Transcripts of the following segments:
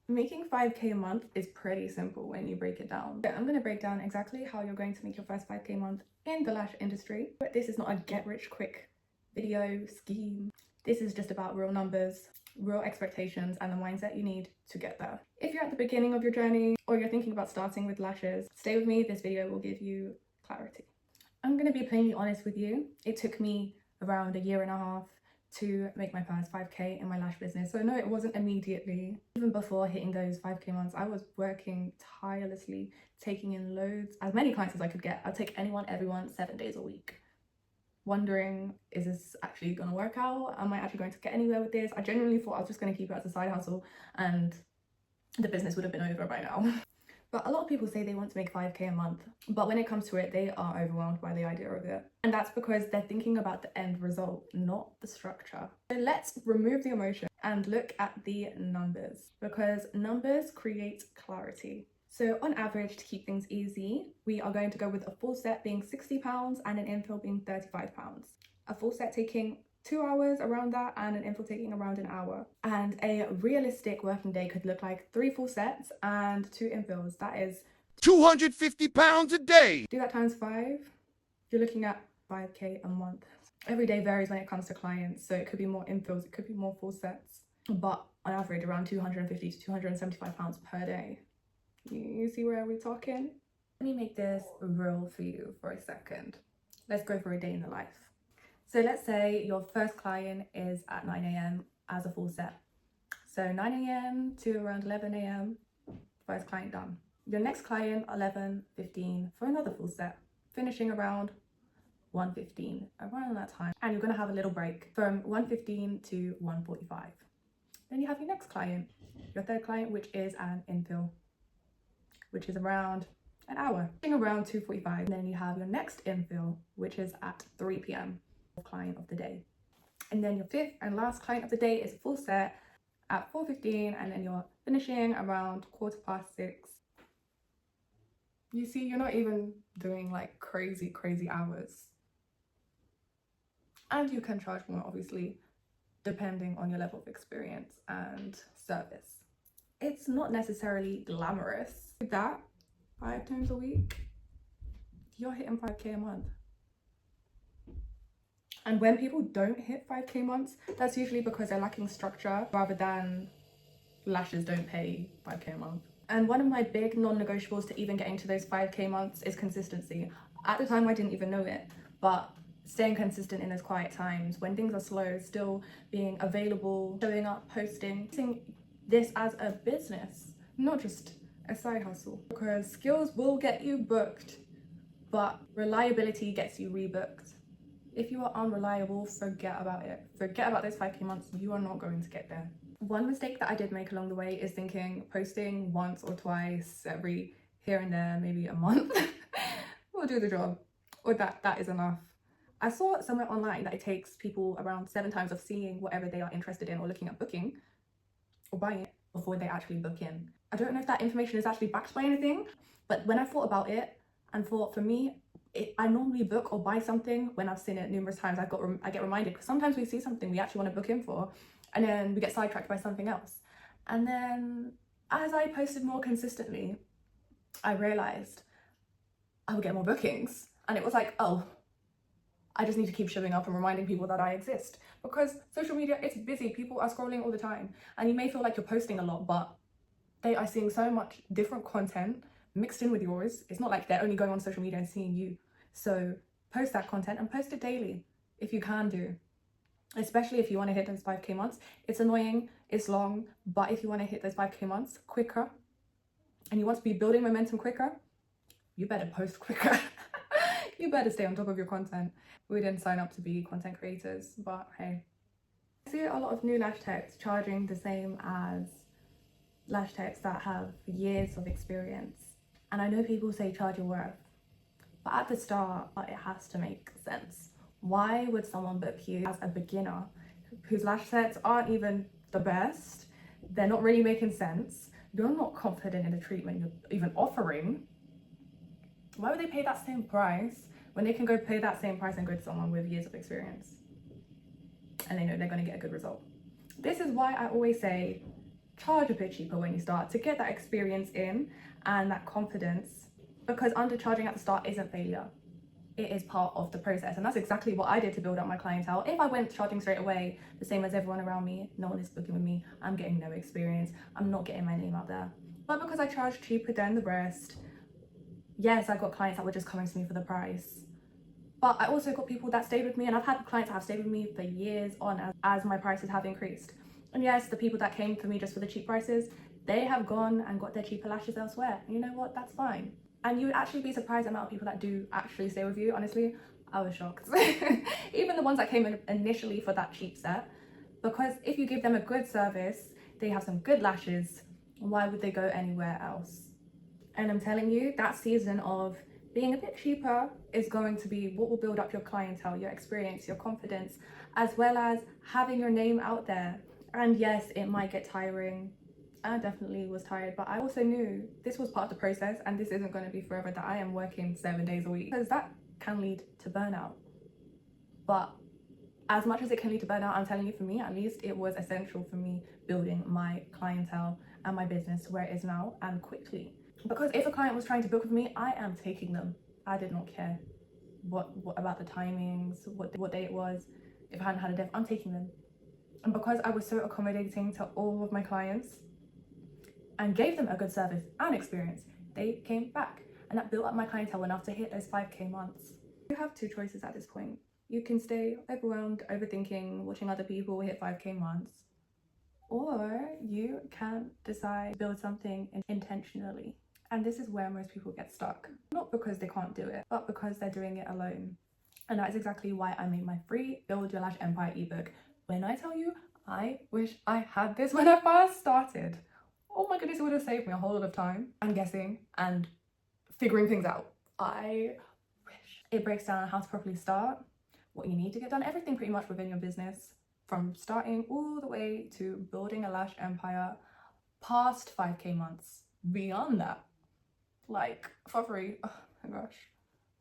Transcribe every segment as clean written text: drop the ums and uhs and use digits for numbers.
Making 5K a month is pretty simple when you break it down. I'm going to break down exactly how you're going to make your first 5K a month in the lash industry. But this is not a get rich quick video scheme. This is just about real numbers, real expectations, and the mindset you need to get there. If you're at the beginning of your journey or you're thinking about starting with lashes, stay with me. This video will give you clarity. I'm going to be plainly honest with you. It took me around 1.5 years to make my first 5K in my lash business. So no, it wasn't immediately. Even before hitting those 5K months, I was working tirelessly, taking in loads, as many clients as I could get. I'd take anyone, everyone, 7 days a week. Wondering, is this actually gonna work out? Am I actually going to get anywhere with this? I genuinely thought I was just gonna keep it as a side hustle and the business would have been over by now. But a lot of people say they want to make 5K a month, but when it comes to it, they are overwhelmed by the idea of it. And that's because they're thinking about the end result, not the structure. So let's remove the emotion and look at the numbers, because numbers create clarity. So on average, to keep things easy, we are going to go with a full set being £60 and an infill being £35. A full set taking 2 hours, around that, and an infill taking around an hour. And a realistic working day could look like 3 full sets and 2 infills. That is £250 a day. Do that times 5. You're looking at 5K a month. Every day varies when it comes to clients, so it could be more infills, it could be more full sets, but on average around £250 to £275 per day. You see where we're talking? Let me make this real for you for a second. Let's go for a day in the life. So let's say your first client is at 9 a.m. as a full set. So 9 a.m. to around 11 a.m, first client done. Your next client, 11:15 for another full set, finishing around 1:15, around that time. And you're gonna have a little break from 1:15 to 1:45. Then you have your next client, your third client, which is an infill, which is around an hour, around 2:45. And then you have your next infill, which is at 3 p.m. client of the day. And then your fifth and last client of the day is full set at 4:15, and then you're finishing around 6:15. You see, you're not even doing like crazy hours. And you can charge more, obviously, depending on your level of experience and service. It's not necessarily glamorous. With that, 5 times a week, you're hitting 5K a month. And when people don't hit 5K months, that's usually because they're lacking structure rather than lashes don't pay 5K a month. And one of my big non-negotiables to even getting to those 5K months is consistency. At the time, I didn't even know it, but staying consistent in those quiet times, when things are slow, still being available, showing up, posting, seeing this as a business, not just a side hustle. Because skills will get you booked, but reliability gets you rebooked. If you are unreliable, forget about it. Forget about those 5K months. You are not going to get there. One mistake that I did make along the way is thinking posting once or twice every here and there, maybe a month, will do the job, or that is enough. I saw somewhere online that it takes people around 7 times of seeing whatever they are interested in or looking at booking or buying it before they actually book in. I don't know if that information is actually backed by anything, but when I thought about it and thought, for me, I normally book or buy something when I've seen it numerous times. I get reminded, because sometimes we see something we actually want to book in for, and then we get sidetracked by something else. And then as I posted more consistently, I realized I would get more bookings. And it was like, oh, I just need to keep showing up and reminding people that I exist. Because social media, it's busy. People are scrolling all the time. And you may feel like you're posting a lot, but they are seeing so much different content mixed in with yours. It's not like they're only going on social media and seeing you. So post that content and post it daily if you can do. Especially if you want to hit those 5K months. It's annoying, it's long, but if you want to hit those 5K months quicker and you want to be building momentum quicker, you better post quicker. You better stay on top of your content. We didn't sign up to be content creators, but hey. I see a lot of new lash techs charging the same as lash techs that have years of experience. And I know people say charge your worth, but at the start, it has to make sense. Why would someone book you as a beginner whose lash sets aren't even the best? They're not really making sense. You're not confident in the treatment you're even offering. Why would they pay that same price when they can go pay that same price and go to someone with years of experience and they know they're going to get a good result? This is why I always say, charge a bit cheaper when you start to get that experience in and that confidence, because undercharging at the start isn't failure. It is part of the process, and that's exactly what I did to build up my clientele. If I went charging straight away, the same as everyone around me, no one is booking with me, I'm getting no experience, I'm not getting my name out there. But because I charged cheaper than the rest, yes, I got clients that were just coming to me for the price. But I also got people that stayed with me, and I've had clients that have stayed with me for years on as my prices have increased. And yes, the people that came for me just for the cheap prices, they have gone and got their cheaper lashes elsewhere. And you know what? That's fine. And you would actually be surprised the amount of people that do actually stay with you. Honestly, I was shocked. Even the ones that came in initially for that cheap set, because if you give them a good service, they have some good lashes, why would they go anywhere else? And I'm telling you, that season of being a bit cheaper is going to be what will build up your clientele, your experience, your confidence, as well as having your name out there. And yes, it might get tiring. I definitely was tired, but I also knew this was part of the process, and this isn't going to be forever, that I am working 7 days a week, because that can lead to burnout. But as much as it can lead to burnout, I'm telling you, for me at least, it was essential for me building my clientele and my business to where it is now, and quickly. Because if a client was trying to book with me, I am taking them. I did not care what about the timings, what day it was. If I hadn't had a death, I'm taking them. And because I was so accommodating to all of my clients and gave them a good service and experience, they came back, and that built up my clientele enough to hit those 5k months. You have two choices at this point. You can stay overwhelmed, overthinking, watching other people hit 5k months, or you can decide to build something intentionally. And this is where most people get stuck. Not because they can't do it, but because they're doing it alone. And that is exactly why I made my free Build Your Lash Empire ebook. When I tell you, I wish I had this when I first started. Oh my goodness, it would have saved me a whole lot of time and guessing and figuring things out. I wish. It breaks down how to properly start, what you need to get done, everything pretty much within your business, from starting all the way to building a lash empire past 5k months, beyond that, like for free. Oh my gosh.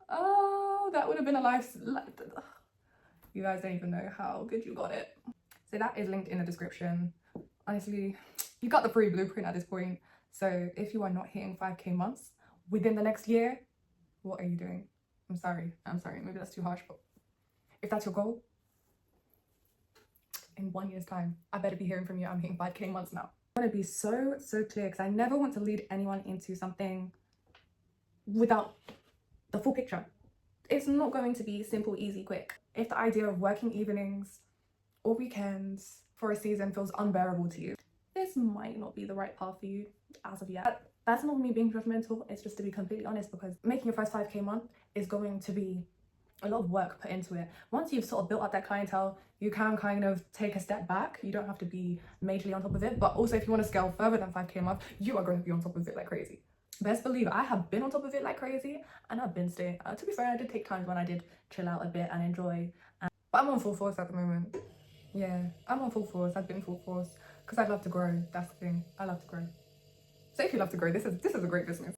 Oh, that would have been a life. You guys don't even know how good you got it. So that is linked in the description. Honestly, you got the free blueprint at this point. So if you are not hitting 5k months within the next year, what are you doing? I'm sorry, maybe that's too harsh, but if that's your goal, in 1 year's time, I better be hearing from you. I'm hitting 5k months now. I want to be so clear, because I never want to lead anyone into something without the full picture. It's not going to be simple, easy, quick. If the idea of working evenings or weekends for a season feels unbearable to you, this might not be the right path for you as of yet. That's not me being judgmental, it's just to be completely honest, because making your first 5k month is going to be a lot of work put into it. Once you've sort of built up that clientele, you can kind of take a step back. You don't have to be majorly on top of it, but also if you want to scale further than 5k a month, you are going to be on top of it like crazy. Best believe I have been on top of it like crazy, and I've been staying. To be fair, I did take times when I did chill out a bit and enjoy, but I'm on full force at the moment. Yeah, I'm on full force. I've been full force because I love to grow. That's the thing. I love to grow. So if you love to grow, this is a great business.